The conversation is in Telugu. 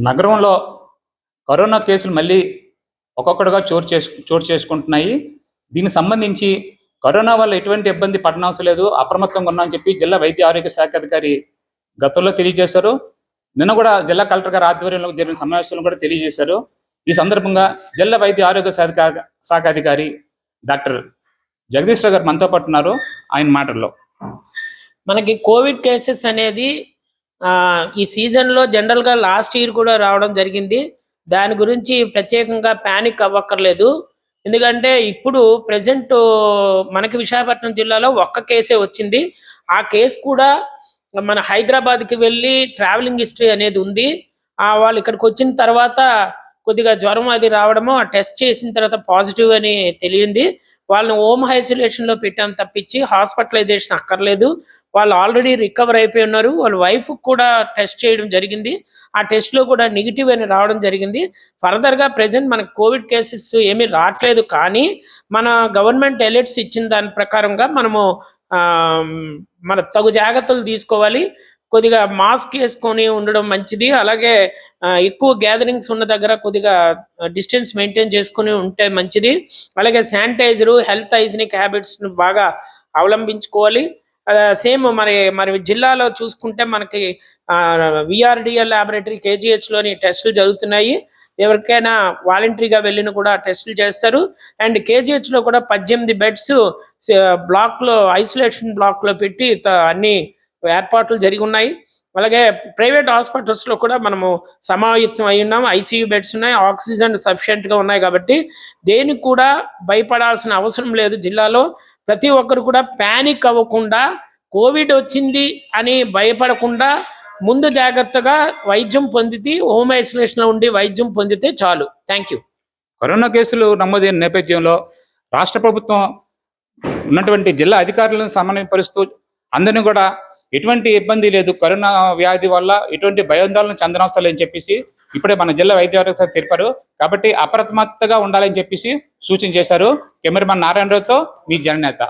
నగరంలో కరోనా కేసులు మళ్ళీ ఒక్కొక్కటిగా చోటు చేసుకుంటున్నాయి. దీనికి సంబంధించి కరోనా వల్ల ఎటువంటి ఇబ్బంది పడనవసరం లేదు, అప్రమత్తంగా ఉన్నామని చెప్పి జిల్లా వైద్య ఆరోగ్య శాఖ అధికారి గతంలో తెలియజేశారు. నిన్న కూడా జిల్లా కలెక్టర్ గారి ఆధ్వర్యంలో జరిగిన సమావేశంలో కూడా తెలియజేశారు. ఈ సందర్భంగా జిల్లా వైద్య ఆరోగ్య శాఖ అధికారి డాక్టర్ జగదీష్ రావు గారు మనతో పాటు ఉన్నారు. ఆయన మాటల్లో మనకి కోవిడ్ కేసెస్ అనేది ఈ సీజన్లో జనరల్గా లాస్ట్ ఇయర్ కూడా రావడం జరిగింది. దాని గురించి ప్రత్యేకంగా ప్యానిక్ అవ్వక్కర్లేదు. ఎందుకంటే ఇప్పుడు ప్రజెంట్ మనకి విశాఖపట్నం జిల్లాలో ఒక్క కేసే వచ్చింది. ఆ కేసు కూడా మన హైదరాబాద్కి వెళ్ళి ట్రావెలింగ్ హిస్టరీ అనేది ఉంది. వాళ్ళు ఇక్కడికి వచ్చిన తర్వాత కొద్దిగా జ్వరం అది రావడము, ఆ టెస్ట్ చేసిన తర్వాత పాజిటివ్ అని తెలియంది. వాళ్ళని హోమ్ ఐసోలేషన్లో పెట్టాం తప్పించి హాస్పిటలైజేషన్ అక్కర్లేదు. వాళ్ళు ఆల్రెడీ రికవర్ అయిపోయి ఉన్నారు. వాళ్ళ వైఫ్ కూడా టెస్ట్ చేయడం జరిగింది. ఆ టెస్ట్లో కూడా నెగిటివ్ అని రావడం జరిగింది. ఫర్దర్గా ప్రజెంట్ మనకు కోవిడ్ కేసెస్ ఏమీ రావట్లేదు. కానీ మన గవర్నమెంట్ అలర్ట్స్ ఇచ్చిన దాని ప్రకారంగా మనము మన తగు జాగ్రత్తలు తీసుకోవాలి. కొద్దిగా మాస్క్ వేసుకొని ఉండడం మంచిది. అలాగే ఎక్కువ గ్యాదరింగ్స్ ఉన్న దగ్గర కొద్దిగా డిస్టెన్స్ మెయింటైన్ చేసుకుని ఉంటే మంచిది. అలాగే శానిటైజరు, హెల్త్ హైజీనిక్ హ్యాబిట్స్ని బాగా అవలంబించుకోవాలి. సేమ్ మరి జిల్లాలో చూసుకుంటే మనకి విఆర్డిఎల్ ల్యాబొరేటరీ కేజీహెచ్లోని టెస్టులు జరుగుతున్నాయి. ఎవరికైనా వాలంటరీగా వెళ్ళిన కూడా టెస్టులు చేస్తారు. అండ్ కేజీహెచ్లో కూడా 18 బెడ్స్ బ్లాక్లో ఐసోలేషన్ బ్లాక్లో పెట్టి అన్ని ఏర్పాట్లు జరిగి ఉన్నాయి. అలాగే ప్రైవేట్ హాస్పిటల్స్లో కూడా మనము సమాయుత్తం అయి ఉన్నాం. ఐసీయూ బెడ్స్ ఉన్నాయి, ఆక్సిజన్ సఫిషియెంట్గా ఉన్నాయి. కాబట్టి దేనికి కూడా భయపడాల్సిన అవసరం లేదు. జిల్లాలో ప్రతి ఒక్కరు కూడా ప్యానిక్ అవ్వకుండా, కోవిడ్ వచ్చింది అని భయపడకుండా ముందు జాగ్రత్తగా వైద్యం పొందితే, హోమ్ ఐసోలేషన్లో ఉండి వైద్యం పొందితే చాలు. Thank you. కరోనా కేసులు నమోదైన నేపథ్యంలో రాష్ట్ర ప్రభుత్వం ఉన్నటువంటి జిల్లా అధికారులను సమన్వయపరుస్తూ అందరినీ కూడా ఎటువంటి ఇబ్బంది లేదు, కరోనా వ్యాధి వల్ల ఎటువంటి భయాందోళన చెందనవసరం లేదని చెప్పేసి ఇప్పుడే మన జిల్లా వైద్య ఆరోగ్య శాఖ తెలిపారు. కాబట్టి అప్రమత్తగా ఉండాలని చెప్పేసి సూచన చేశారు. కెమెరామన్ నారాయణరావుతో మీ జననేత.